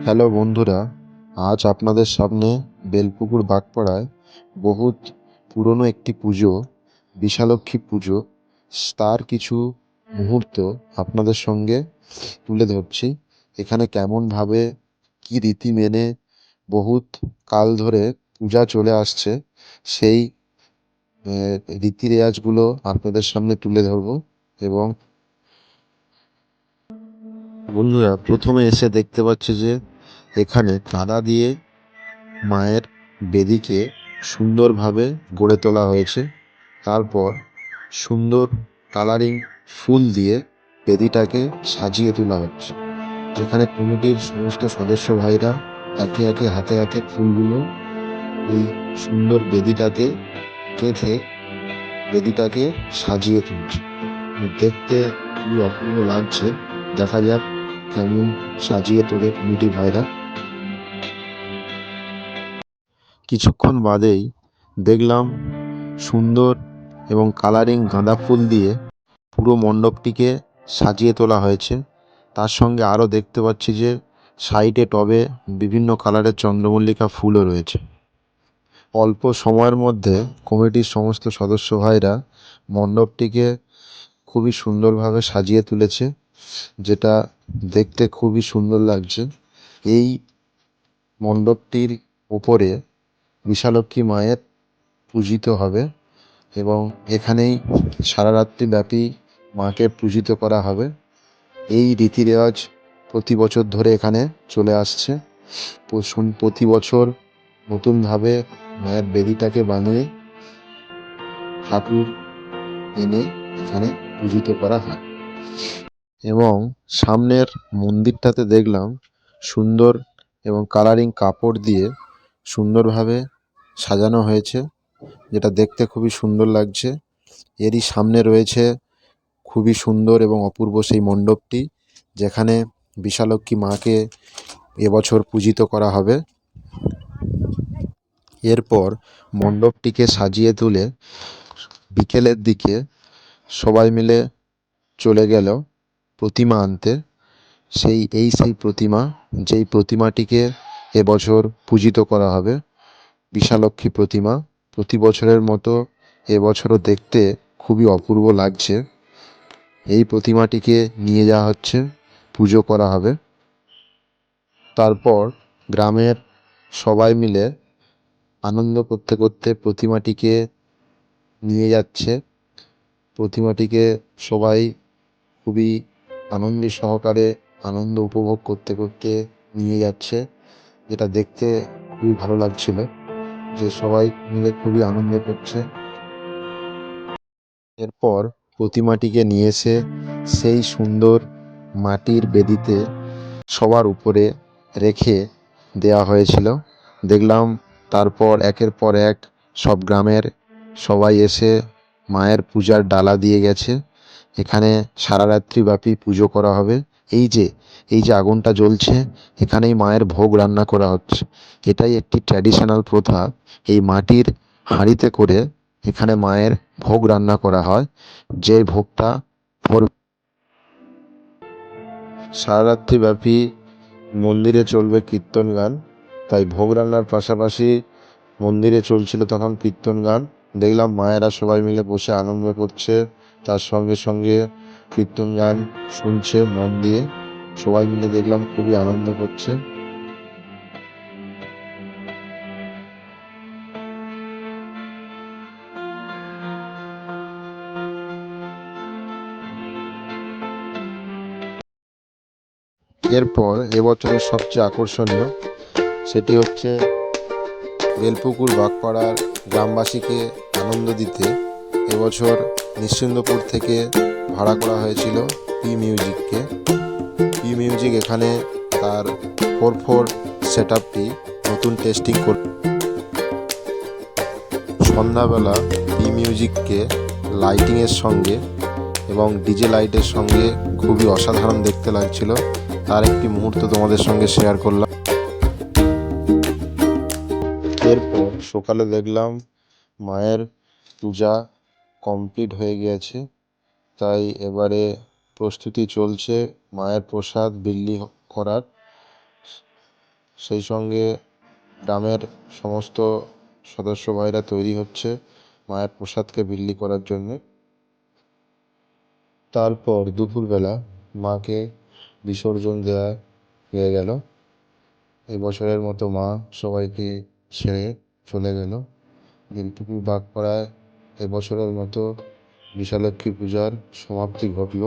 Hello বন্ধুরা, আজ আপনাদের সামনে বেলপুকুর বাগপাড়ায় বহুত পুরনো একটি পুজো, বিশালক্ষী পুজো, তার কিছু মুহূর্ত আপনাদের সঙ্গে তুলে ধরছি। এখানে কেমনভাবে কী রীতি মেনে বহুত কাল ধরে পূজা চলে আসছে, সেই রীতি রেওয়াজগুলো আপনাদের সামনে তুলে ধরবো। এবং বন্ধুরা, প্রথমে এসে দেখতে পাচ্ছি যে এখানে কাদা দিয়ে মায়ের বেদিকে সুন্দরভাবে গড়ে তোলা হয়েছে। তারপর সুন্দর কালারিং ফুল দিয়ে বেদিটাকে সাজিয়ে তোলা হচ্ছে, যেখানে কমিটির সমস্ত সদস্য ভাইরা একে একে হাতে হাতে ফুলগুলো এই সুন্দর বেদিটাতে গেঁথে বেদিটাকে সাজিয়ে তুলছে। দেখতে খুবই অপূর্ব লাগছে। দেখা যাক কেমন সাজিয়ে তোলে কমিটি ভাইরা। কিছুক্ষণ বাদেই দেখলাম সুন্দর এবং কালারিং গাঁদা ফুল দিয়ে পুরো মণ্ডপটিকে সাজিয়ে তোলা হয়েছে। তার সঙ্গে আরও দেখতে পাচ্ছি যে সাইডে টবে বিভিন্ন কালারের চন্দ্রমল্লিকা ফুলও রয়েছে। অল্প সময়ের মধ্যে কমিটির সমস্ত সদস্য ভাইরা মণ্ডপটিকে খুবই সুন্দরভাবে সাজিয়ে তুলেছে, যেটা দেখতে খুবই সুন্দর লাগছে। এই মণ্ডপটির ওপরে বিশালক্ষী মায়ের পূজিত হবে এবং এখানেই সারা রাত্রি ব্যাপী মাকে পূজিত করা হবে। এই রীতি রেওয়াজ প্রতি বছর ধরে এখানে চলে আসছে। প্রতি বছর নতুনভাবে মায়ের বেদিটাকে বানিয়ে ঠাকুর এনে এখানে পূজিত করা হয়। এবং সামনের মন্দিরটাতে দেখলাম সুন্দর এবং কালারিং কাপড় দিয়ে সুন্দরভাবে সাজানো হয়েছে, যেটা দেখতে খুবই সুন্দর লাগছে। এরই সামনে রয়েছে খুবই সুন্দর এবং অপূর্ব সেই মণ্ডপটি, যেখানে বিশালক্ষী মাকে এবছর পূজিত করা হবে। এরপর মণ্ডপটিকে সাজিয়ে তুলে বিকেলের দিকে সবাই মিলে চলে গেল প্রতিমা আনতে। সেই প্রতিমা, যেই প্রতিমাটিকে এবছর পূজিত করা হবে, বিশালক্ষী প্রতিমা। প্রতি বছরের মতো এবছরও দেখতে খুবই অপূর্ব লাগছে। এই প্রতিমাটিকে নিয়ে যাওয়া হচ্ছে, পুজো করা হবে। তারপর গ্রামের সবাই মিলে আনন্দ করতে করতে প্রতিমাটিকে নিয়ে যাচ্ছে। প্রতিমাটিকে সবাই খুবই আনন্দ সহকারে আনন্দ উপভোগ করতে করতে নিয়ে যাচ্ছে, যেটা দেখতে খুবই ভালো লাগছিল, যে সবাই মিলে খুবই আনন্দ করছে। এরপর প্রতিমাটিকে নিয়ে এসে সেই সুন্দর মাটির বেদিতে সবার উপরে রেখে দেওয়া হয়েছিল। দেখলাম তারপর একের পর এক সব গ্রামের সবাই এসে মায়ের পূজার ডালা দিয়ে গেছে। এখানে সারা রাত্রিব্যাপী পুজো করা হবে। এই যে আগুনটা জ্বলছে, এখানেই মায়ের ভোগ রান্না করা হচ্ছে। এটাই একটি ট্র্যাডিশনাল প্রথা। এই মাটির হাঁড়িতে করে এখানে মায়ের ভোগ রান্না করা হয়, যে ভোগটা সারা রাত্রিব্যাপী মন্দিরে চলবে কীর্তন গান। তাই ভোগ রান্নার পাশাপাশি মন্দিরে চলছিল তখন কীর্তন গান। দেখলাম মায়েরা সবাই মিলে বসে আনন্দ করছে, তার সঙ্গে সঙ্গে কীর্তন গান শুনছে মন দিয়ে। সবাই মিলে দেখলাম খুবই আনন্দ করছে। এরপর এবছরের সবচেয়ে আকর্ষণীয়, সেটি হচ্ছে বেলপুকুর বাগপাড়ার গ্রামবাসীকে আনন্দ দিতে এবছর নিশ্চিন্দপুর থেকে ভাড়া করা হয়েছিল পি মিউজিককে। পি মিউজিক এখানে তার 4x4 সেট আপটি নতুন টেস্টিং করে সন্ধ্যাবেলা পি মিউজিককে লাইটিংয়ের সঙ্গে এবং ডিজে লাইটের সঙ্গে খুবই অসাধারণ দেখতে লাগছিল। তার একটি মুহূর্ত তোমাদের সঙ্গে শেয়ার করলাম। এরপর সকালে দেখলাম মায়ের পূজা কমপ্লিট হয়ে গিয়েছে, তাই এবারে প্রস্তুতি চলছে মায়ের প্রসাদ বিলি করার। সেই সঙ্গে গ্রামের সমস্ত সদস্য ভাইরা তৈরি হচ্ছে মায়ের প্রসাদকে বিলি করার জন্যে। তারপর দুপুরবেলা মাকে বিসর্জন দেওয়া হয়ে গেল। এবছরের মতো মা সবাইকে ছেড়ে চলে গেল। নীলপুকুর বাগপাড়ায় এবছরের মতো বিশালক্ষী পূজার সমাপ্তি ঘটল।